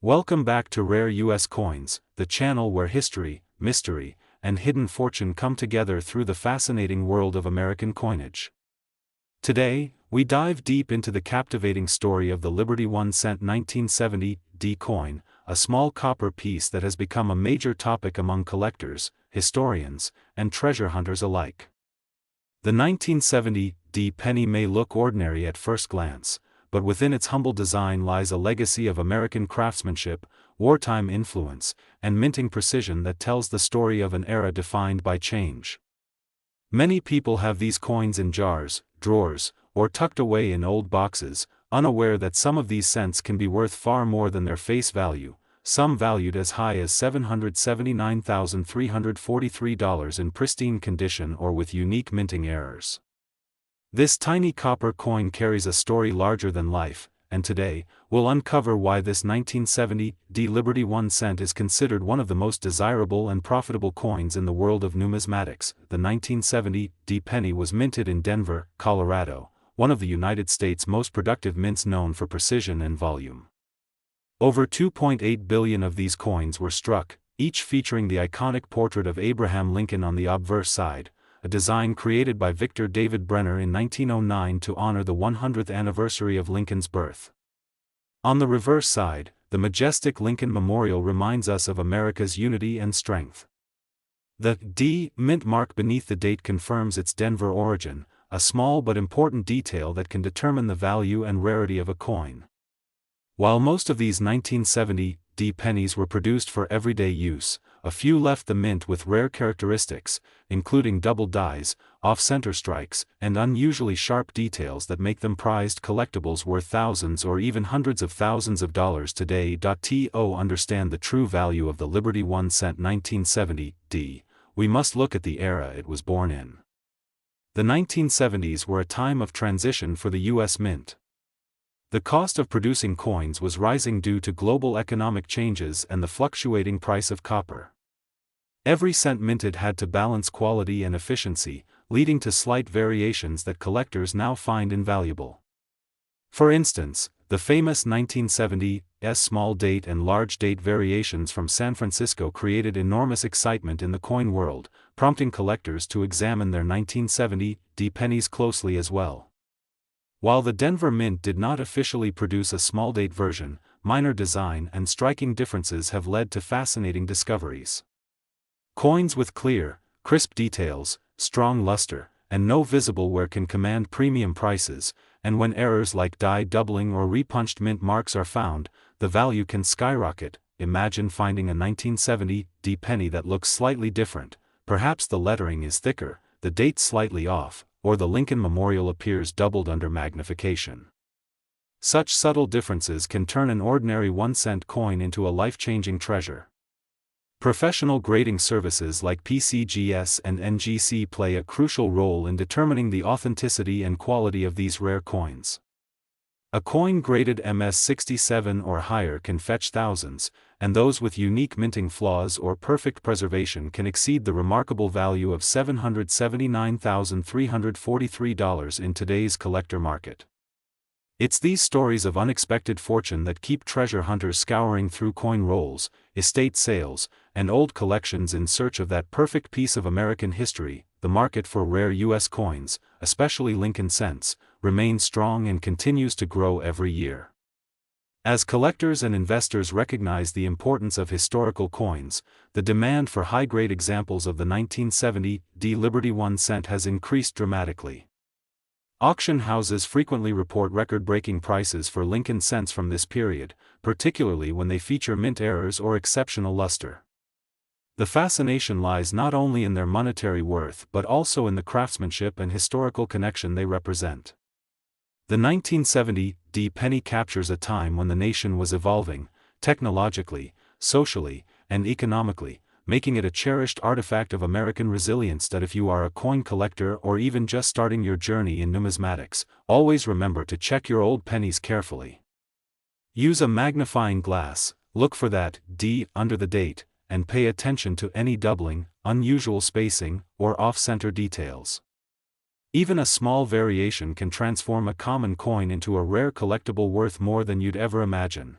Welcome back to Rare US Coins, the channel where history, mystery, and hidden fortune come together through the fascinating world of American coinage. Today, we dive deep into the captivating story of the Liberty 1-cent 1970 D coin, a small copper piece that has become a major topic among collectors, historians, and treasure hunters alike. The 1970 D penny may look ordinary at first glance, but within its humble design lies a legacy of American craftsmanship, wartime influence, and minting precision that tells the story of an era defined by change. Many people have these coins in jars, drawers, or tucked away in old boxes, unaware that some of these cents can be worth far more than their face value, some valued as high as $779,343 in pristine condition or with unique minting errors. This tiny copper coin carries a story larger than life, and today, we'll uncover why this 1970 D Liberty 1 cent is considered one of the most desirable and profitable coins in the world of numismatics. The 1970 D penny was minted in Denver, Colorado, one of the United States' most productive mints known for precision and volume. Over 2.8 billion of these coins were struck, each featuring the iconic portrait of Abraham Lincoln on the obverse side, a design created by Victor David Brenner in 1909 to honor the 100th anniversary of Lincoln's birth. On the reverse side, the majestic Lincoln Memorial reminds us of America's unity and strength. The D mint mark beneath the date confirms its Denver origin, a small but important detail that can determine the value and rarity of a coin. While most of these 1970 D pennies were produced for everyday use, a few left the mint with rare characteristics, including double dies, off-center strikes, and unusually sharp details that make them prized collectibles worth thousands or even hundreds of thousands of dollars today. To understand the true value of the Liberty 1 cent 1970 D, we must look at the era it was born in. The 1970s were a time of transition for the U.S. Mint. The cost of producing coins was rising due to global economic changes and the fluctuating price of copper. Every cent minted had to balance quality and efficiency, leading to slight variations that collectors now find invaluable. For instance, the famous 1970 small date and large date variations from San Francisco created enormous excitement in the coin world, prompting collectors to examine their 1970 D pennies closely as well. While the Denver Mint did not officially produce a small date version, minor design and striking differences have led to fascinating discoveries. Coins with clear, crisp details, strong luster, and no visible wear can command premium prices, and when errors like die doubling or repunched mint marks are found, the value can skyrocket. Imagine finding a 1970 D penny that looks slightly different, perhaps the lettering is thicker, the date slightly off, or the Lincoln Memorial appears doubled under magnification. Such subtle differences can turn an ordinary 1-cent coin into a life-changing treasure. Professional grading services like PCGS and NGC play a crucial role in determining the authenticity and quality of these rare coins. A coin graded MS-67 or higher can fetch thousands, and those with unique minting flaws or perfect preservation can exceed the remarkable value of $779,343 in today's collector market. It's these stories of unexpected fortune that keep treasure hunters scouring through coin rolls, estate sales, and old collections in search of that perfect piece of American history. The market for rare U.S. coins, especially Lincoln cents, remains strong and continues to grow every year. As collectors and investors recognize the importance of historical coins, the demand for high-grade examples of the 1970 D Liberty 1 cent has increased dramatically. Auction houses frequently report record-breaking prices for Lincoln cents from this period, particularly when they feature mint errors or exceptional luster. The fascination lies not only in their monetary worth but also in the craftsmanship and historical connection they represent. The 1970 D penny captures a time when the nation was evolving, technologically, socially, and economically, making it a cherished artifact of American resilience that if you are a coin collector or even just starting your journey in numismatics, always remember to check your old pennies carefully. Use a magnifying glass, look for that D under the date, and pay attention to any doubling, unusual spacing, or off-center details. Even a small variation can transform a common coin into a rare collectible worth more than you'd ever imagine.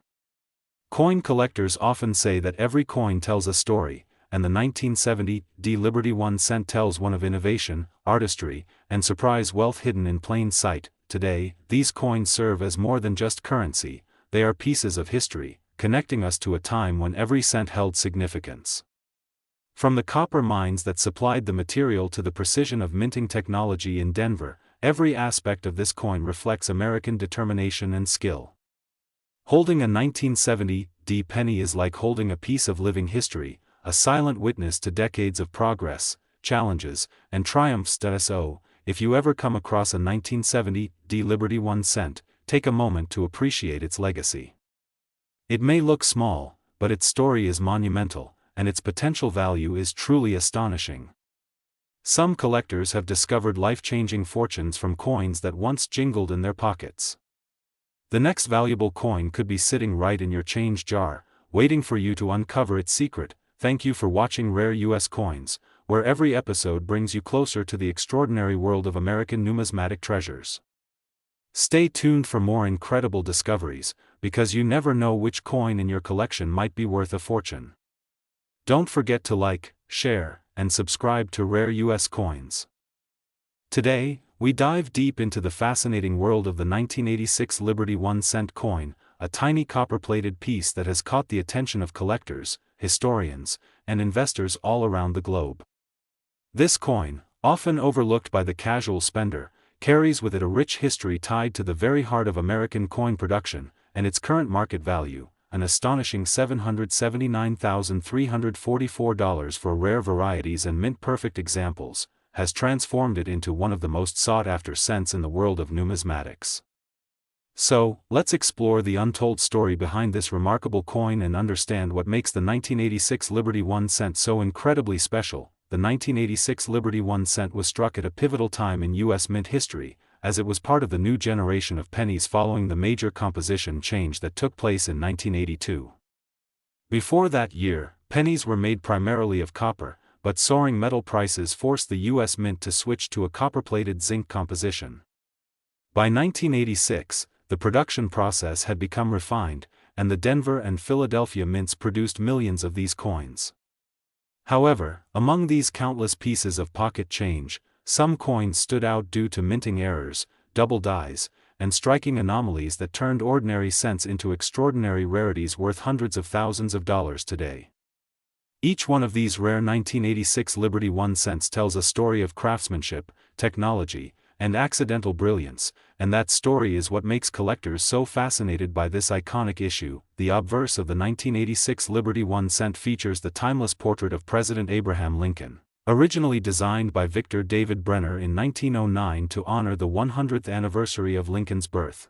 Coin collectors often say that every coin tells a story, and the 1970 Liberty 1 cent tells one of innovation, artistry, and surprise wealth hidden in plain sight. Today, these coins serve as more than just currency, they are pieces of history, connecting us to a time when every cent held significance. From the copper mines that supplied the material to the precision of minting technology in Denver, every aspect of this coin reflects American determination and skill. Holding a 1970 penny is like holding a piece of living history, a silent witness to decades of progress, challenges, and triumphs. So, if you ever come across a 1970 Liberty 1 cent, take a moment to appreciate its legacy. It may look small, but its story is monumental, and its potential value is truly astonishing. Some collectors have discovered life-changing fortunes from coins that once jingled in their pockets. The next valuable coin could be sitting right in your change jar, waiting for you to uncover its secret. Thank you for watching Rare U.S. Coins, where every episode brings you closer to the extraordinary world of American numismatic treasures. Stay tuned for more incredible discoveries, because you never know which coin in your collection might be worth a fortune. Don't forget to like, share, and subscribe to Rare U.S. Coins. Today, we dive deep into the fascinating world of the 1986 Liberty 1 cent coin, a tiny copper-plated piece that has caught the attention of collectors, historians, and investors all around the globe. This coin, often overlooked by the casual spender, carries with it a rich history tied to the very heart of American coin production, and its current market value, an astonishing $779,344 for rare varieties and mint-perfect examples, has transformed it into one of the most sought-after cents in the world of numismatics. So, let's explore the untold story behind this remarkable coin and understand what makes the 1986 Liberty 1 cent so incredibly special. The 1986 Liberty 1 cent was struck at a pivotal time in U.S. mint history, as it was part of the new generation of pennies following the major composition change that took place in 1982. Before that year, pennies were made primarily of copper, but soaring metal prices forced the U.S. mint to switch to a copper-plated zinc composition. By 1986, the production process had become refined, and the Denver and Philadelphia mints produced millions of these coins. However, among these countless pieces of pocket change, some coins stood out due to minting errors, double dies, and striking anomalies that turned ordinary cents into extraordinary rarities worth hundreds of thousands of dollars today. Each one of these rare 1986 Liberty 1 cents tells a story of craftsmanship, technology, and accidental brilliance, and that story is what makes collectors so fascinated by this iconic issue. The obverse of the 1986 Liberty 1 cent features the timeless portrait of President Abraham Lincoln, originally designed by Victor David Brenner in 1909 to honor the 100th anniversary of Lincoln's birth.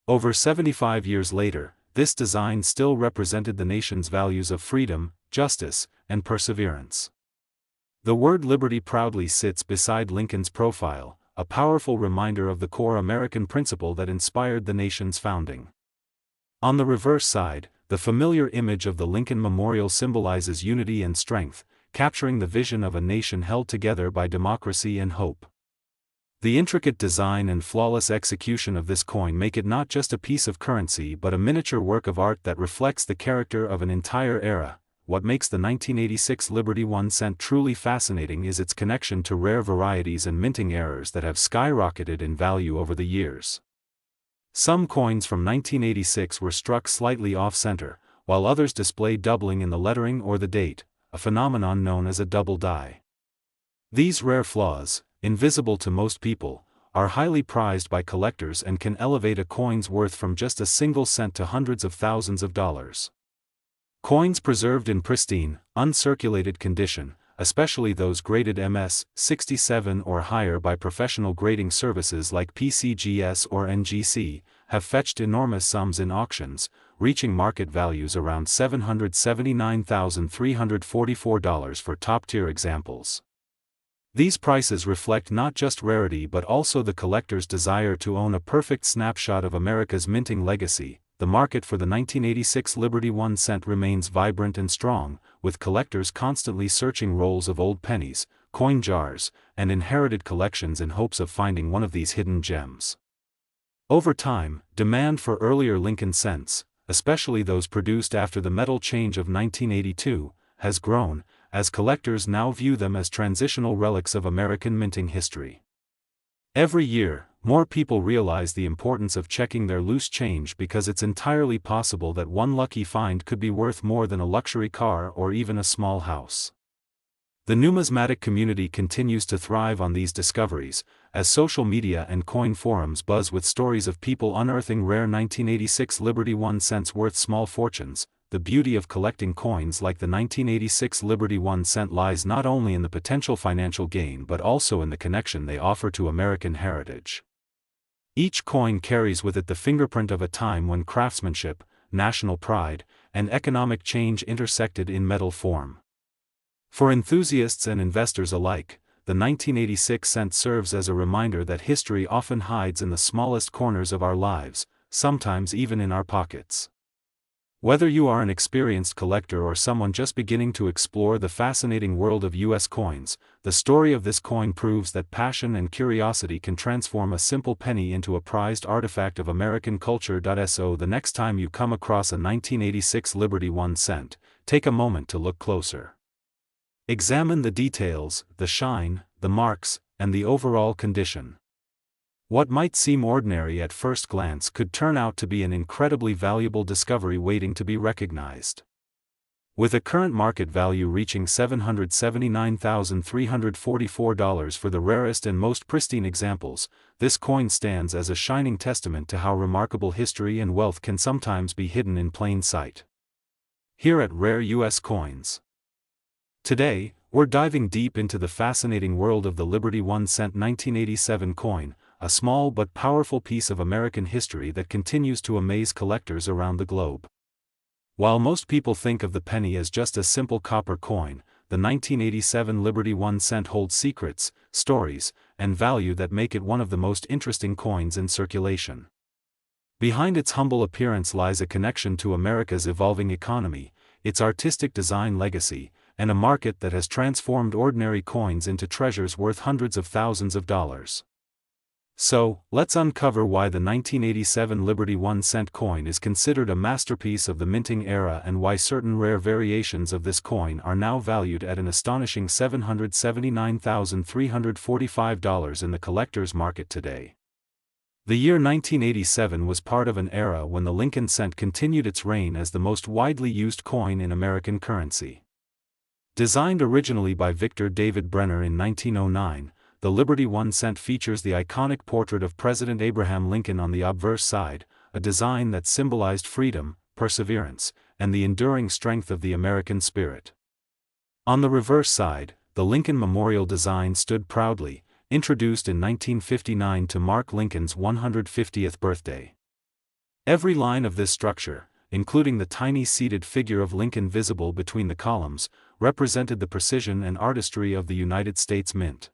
Over 75 years later, this design still represented the nation's values of freedom, justice, and perseverance. The word liberty proudly sits beside Lincoln's profile, a powerful reminder of the core American principle that inspired the nation's founding. On the reverse side, the familiar image of the Lincoln Memorial symbolizes unity and strength, capturing the vision of a nation held together by democracy and hope. The intricate design and flawless execution of this coin make it not just a piece of currency but a miniature work of art that reflects the character of an entire era. What makes the 1986 Liberty 1 cent truly fascinating is its connection to rare varieties and minting errors that have skyrocketed in value over the years. Some coins from 1986 were struck slightly off-center, while others display doubling in the lettering or the date, a phenomenon known as a double die. These rare flaws, invisible to most people, are highly prized by collectors and can elevate a coin's worth from just a single cent to hundreds of thousands of dollars. Coins preserved in pristine, uncirculated condition, especially those graded MS 67 or higher by professional grading services like PCGS or NGC, have fetched enormous sums in auctions, reaching market values around $779,344 for top-tier examples. These prices reflect not just rarity but also the collector's desire to own a perfect snapshot of America's minting legacy. The market for the 1986 Liberty 1 cent remains vibrant and strong, with collectors constantly searching rolls of old pennies, coin jars, and inherited collections in hopes of finding one of these hidden gems. Over time, demand for earlier Lincoln cents, especially those produced after the metal change of 1982, has grown, as collectors now view them as transitional relics of American minting history. Every year, more people realize the importance of checking their loose change because it's entirely possible that one lucky find could be worth more than a luxury car or even a small house. The numismatic community continues to thrive on these discoveries, as social media and coin forums buzz with stories of people unearthing rare 1986 Liberty 1 cents worth small fortunes. The beauty of collecting coins like the 1986 Liberty 1 cent lies not only in the potential financial gain but also in the connection they offer to American heritage. Each coin carries with it the fingerprint of a time when craftsmanship, national pride, and economic change intersected in metal form. For enthusiasts and investors alike, the 1986 cent serves as a reminder that history often hides in the smallest corners of our lives, sometimes even in our pockets. Whether you are an experienced collector or someone just beginning to explore the fascinating world of U.S. coins, the story of this coin proves that passion and curiosity can transform a simple penny into a prized artifact of American culture. So the next time you come across a 1986 Liberty 1 cent, take a moment to look closer. Examine the details, the shine, the marks, and the overall condition. What might seem ordinary at first glance could turn out to be an incredibly valuable discovery waiting to be recognized. With a current market value reaching $779,344 for the rarest and most pristine examples, this coin stands as a shining testament to how remarkable history and wealth can sometimes be hidden in plain sight. Here at Rare U.S. Coins. Today, we're diving deep into the fascinating world of the Liberty 1 cent 1987 coin, a small but powerful piece of American history that continues to amaze collectors around the globe. While most people think of the penny as just a simple copper coin, the 1987 Liberty 1 cent holds secrets, stories, and value that make it one of the most interesting coins in circulation. Behind its humble appearance lies a connection to America's evolving economy, its artistic design legacy, and a market that has transformed ordinary coins into treasures worth hundreds of thousands of dollars. So, let's uncover why the 1987 Liberty 1 cent coin is considered a masterpiece of the minting era and why certain rare variations of this coin are now valued at an astonishing $779,345 in the collector's market today. The year 1987 was part of an era when the Lincoln cent continued its reign as the most widely used coin in American currency. Designed originally by Victor David Brenner in 1909, the Liberty 1 cent features the iconic portrait of President Abraham Lincoln on the obverse side, a design that symbolized freedom, perseverance, and the enduring strength of the American spirit. On the reverse side, the Lincoln Memorial design stood proudly, introduced in 1959 to mark Lincoln's 150th birthday. Every line of this structure, including the tiny seated figure of Lincoln visible between the columns, represented the precision and artistry of the United States Mint.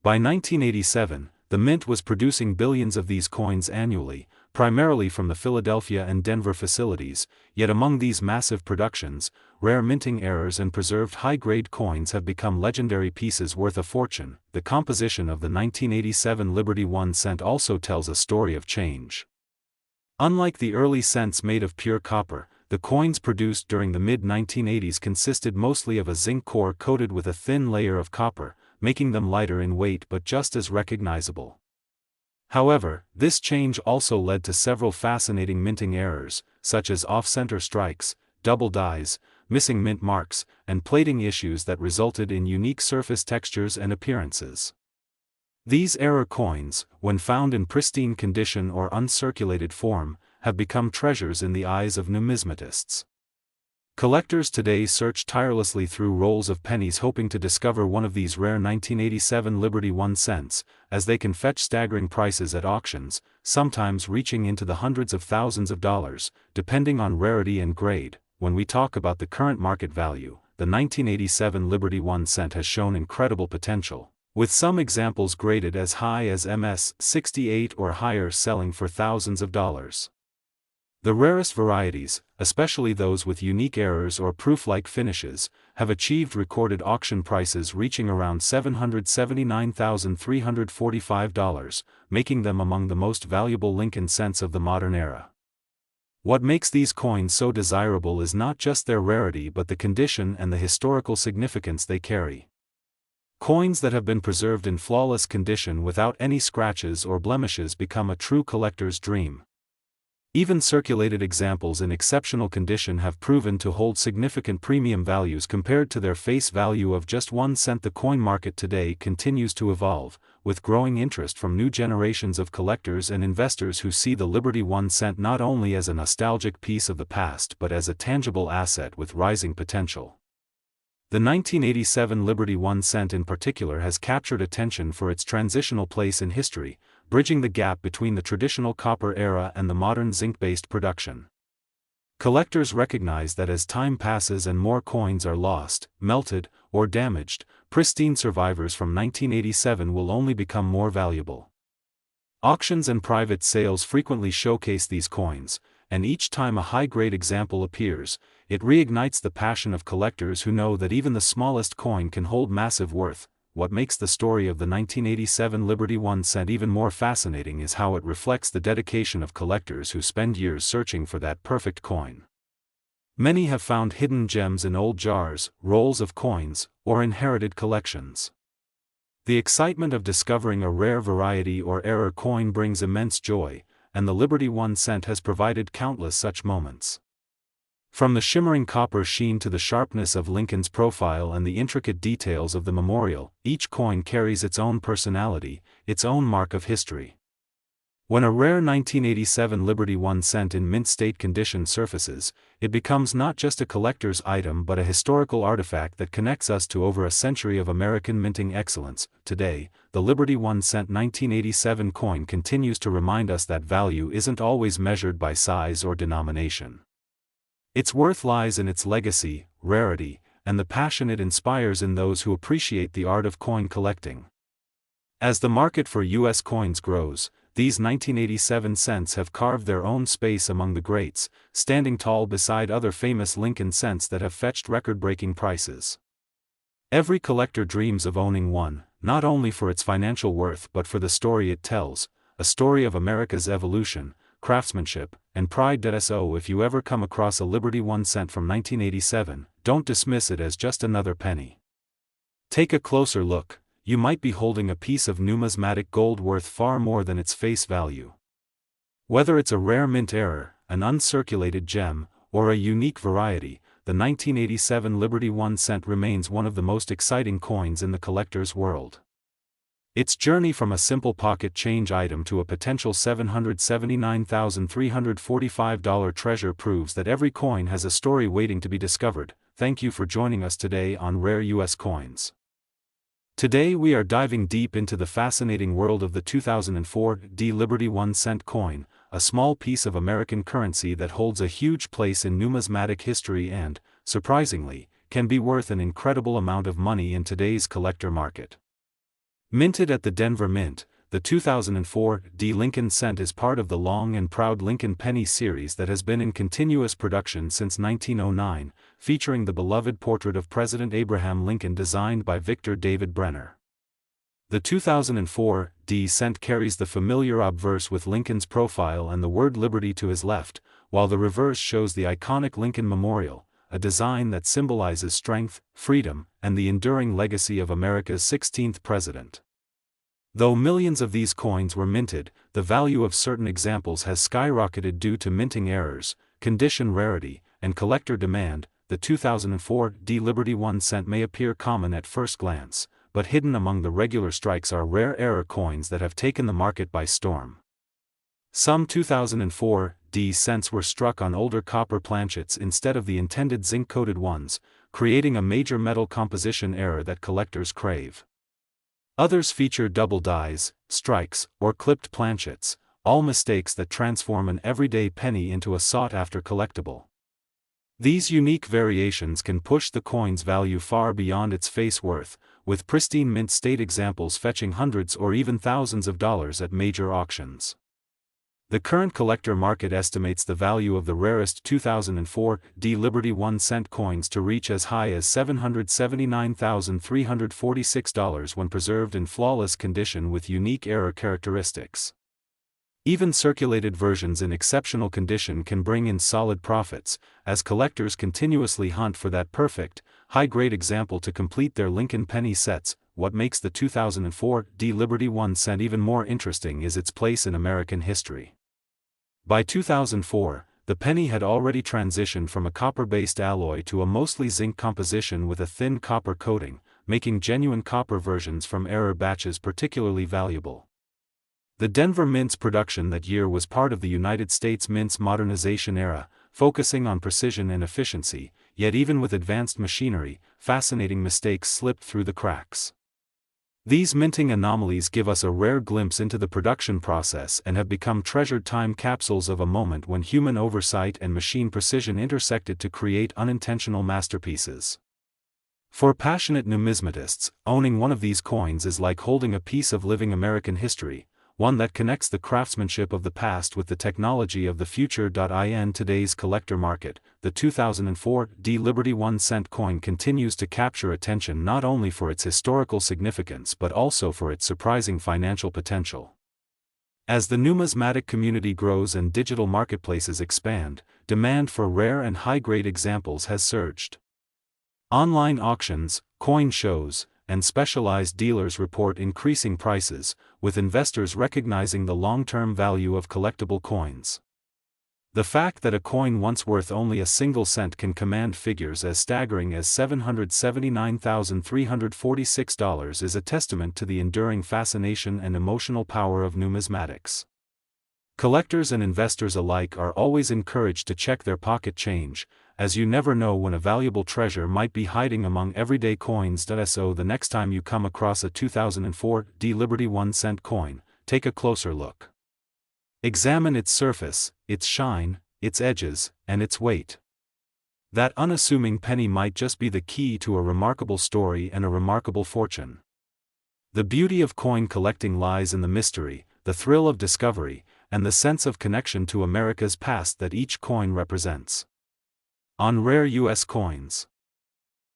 By 1987, the Mint was producing billions of these coins annually, primarily from the Philadelphia and Denver facilities, yet among these massive productions, rare minting errors and preserved high-grade coins have become legendary pieces worth a fortune. The composition of the 1987 Liberty 1 cent also tells a story of change. Unlike the early cents made of pure copper, the coins produced during the mid-1980s consisted mostly of a zinc core coated with a thin layer of copper, making them lighter in weight but just as recognizable. However, this change also led to several fascinating minting errors, such as off-center strikes, double dies, missing mint marks, and plating issues that resulted in unique surface textures and appearances. These error coins, when found in pristine condition or uncirculated form, have become treasures in the eyes of numismatists. Collectors today search tirelessly through rolls of pennies hoping to discover one of these rare 1987 Liberty 1 cents, as they can fetch staggering prices at auctions, sometimes reaching into the hundreds of thousands of dollars, depending on rarity and grade. When we talk about the current market value, the 1987 Liberty 1 cent has shown incredible potential, with some examples graded as high as MS 68 or higher selling for thousands of dollars. The rarest varieties, especially those with unique errors or proof-like finishes, have achieved recorded auction prices reaching around $779,345, making them among the most valuable Lincoln cents of the modern era. What makes these coins so desirable is not just their rarity but the condition and the historical significance they carry. Coins that have been preserved in flawless condition without any scratches or blemishes become a true collector's dream. Even circulated examples in exceptional condition have proven to hold significant premium values compared to their face value of just 1 cent. The coin market today continues to evolve, with growing interest from new generations of collectors and investors who see the Liberty 1 cent not only as a nostalgic piece of the past but as a tangible asset with rising potential. The 1987 Liberty 1 cent in particular has captured attention for its transitional place in history, bridging the gap between the traditional copper era and the modern zinc-based production. Collectors recognize that as time passes and more coins are lost, melted, or damaged, pristine survivors from 1987 will only become more valuable. Auctions and private sales frequently showcase these coins, and each time a high-grade example appears, it reignites the passion of collectors who know that even the smallest coin can hold massive worth. What makes the story of the 1987 Liberty 1 cent even more fascinating is how it reflects the dedication of collectors who spend years searching for that perfect coin. Many have found hidden gems in old jars, rolls of coins, or inherited collections. The excitement of discovering a rare variety or error coin brings immense joy, and the Liberty 1 cent has provided countless such moments. From the shimmering copper sheen to the sharpness of Lincoln's profile and the intricate details of the memorial, each coin carries its own personality, its own mark of history. When a rare 1987 Liberty 1 cent in mint state condition surfaces, it becomes not just a collector's item but a historical artifact that connects us to over a century of American minting excellence. Today, the Liberty 1 cent 1987 coin continues to remind us that value isn't always measured by size or denomination. Its worth lies in its legacy, rarity, and the passion it inspires in those who appreciate the art of coin collecting. As the market for U.S. coins grows, these 1987 cents have carved their own space among the greats, standing tall beside other famous Lincoln cents that have fetched record-breaking prices. Every collector dreams of owning one, not only for its financial worth but for the story it tells, a story of America's evolution, craftsmanship, and pride. So if you ever come across a Liberty 1 cent from 1987, don't dismiss it as just another penny. Take a closer look. You might be holding a piece of numismatic gold worth far more than its face value. Whether it's a rare mint error, an uncirculated gem, or a unique variety, the 1987 Liberty 1 cent remains one of the most exciting coins in the collector's world. Its journey from a simple pocket change item to a potential $779,345 treasure proves that every coin has a story waiting to be discovered. Thank you for joining us today on Rare U.S. Coins. Today we are diving deep into the fascinating world of the 2004 Liberty 1 cent coin, a small piece of American currency that holds a huge place in numismatic history and, surprisingly, can be worth an incredible amount of money in today's collector market. Minted at the Denver Mint, the 2004 Lincoln cent is part of the long and proud Lincoln penny series that has been in continuous production since 1909, featuring the beloved portrait of President Abraham Lincoln designed by Victor David Brenner. The 2004 cent carries the familiar obverse with Lincoln's profile and the word Liberty to his left, while the reverse shows the iconic Lincoln Memorial, a design that symbolizes strength, freedom, and the enduring legacy of America's 16th president. Though millions of these coins were minted, the value of certain examples has skyrocketed due to minting errors, condition rarity, and collector demand. The 2004 Liberty 1 cent may appear common at first glance, but hidden among the regular strikes are rare error coins that have taken the market by storm. Some 2004 cents were struck on older copper planchets instead of the intended zinc-coated ones, creating a major metal composition error that collectors crave. Others feature double dies, strikes, or clipped planchets, all mistakes that transform an everyday penny into a sought-after collectible. These unique variations can push the coin's value far beyond its face worth, with pristine mint state examples fetching hundreds or even thousands of dollars at major auctions. The current collector market estimates the value of the rarest 2004 Liberty 1 cent coins to reach as high as $779,346 when preserved in flawless condition with unique error characteristics. Even circulated versions in exceptional condition can bring in solid profits, as collectors continuously hunt for that perfect, high-grade example to complete their Lincoln penny sets. What makes the 2004 D Liberty 1 cent even more interesting is its place in American history. By 2004, the penny had already transitioned from a copper-based alloy to a mostly zinc composition with a thin copper coating, making genuine copper versions from error batches particularly valuable. The Denver Mint's production that year was part of the United States Mint's modernization era, focusing on precision and efficiency, yet even with advanced machinery, fascinating mistakes slipped through the cracks. These minting anomalies give us a rare glimpse into the production process and have become treasured time capsules of a moment when human oversight and machine precision intersected to create unintentional masterpieces. For passionate numismatists, owning one of these coins is like holding a piece of living American history, one that connects the craftsmanship of the past with the technology of the future. In today's collector market, the 2004 D Liberty 1 cent coin continues to capture attention not only for its historical significance but also for its surprising financial potential. As the numismatic community grows and digital marketplaces expand, demand for rare and high-grade examples has surged. Online auctions, coin shows, and specialized dealers report increasing prices, with investors recognizing the long-term value of collectible coins. The fact that a coin once worth only a single cent can command figures as staggering as $779,346 is a testament to the enduring fascination and emotional power of numismatics. Collectors and investors alike are always encouraged to check their pocket change, as you never know when a valuable treasure might be hiding among everyday coins. So the next time you come across a 2004 D Liberty 1 cent coin, take a closer look. Examine its surface, its shine, its edges, and its weight. That unassuming penny might just be the key to a remarkable story and a remarkable fortune. The beauty of coin collecting lies in the mystery, the thrill of discovery, and the sense of connection to America's past that each coin represents. On rare U.S. coins.